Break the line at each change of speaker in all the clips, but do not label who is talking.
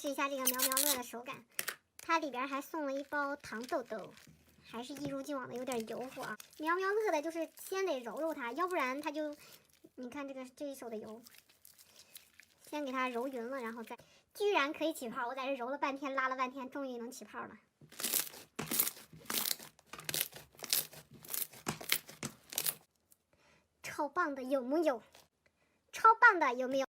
试一下这个苗苗乐的手感，它里边还送了一包糖豆豆，还是一如既往的有点油乎啊。苗苗乐的就是先得揉揉它，要不然它就，你看这一手的油，先给它揉匀了，然后再，居然可以起泡！我在这揉了半天，拉了半天，终于能起泡了。超棒的，有木有？超棒的，有没有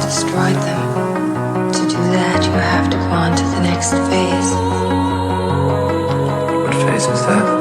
？destroyed
them. To do that, you have to go on to the next phase.
What phase is that?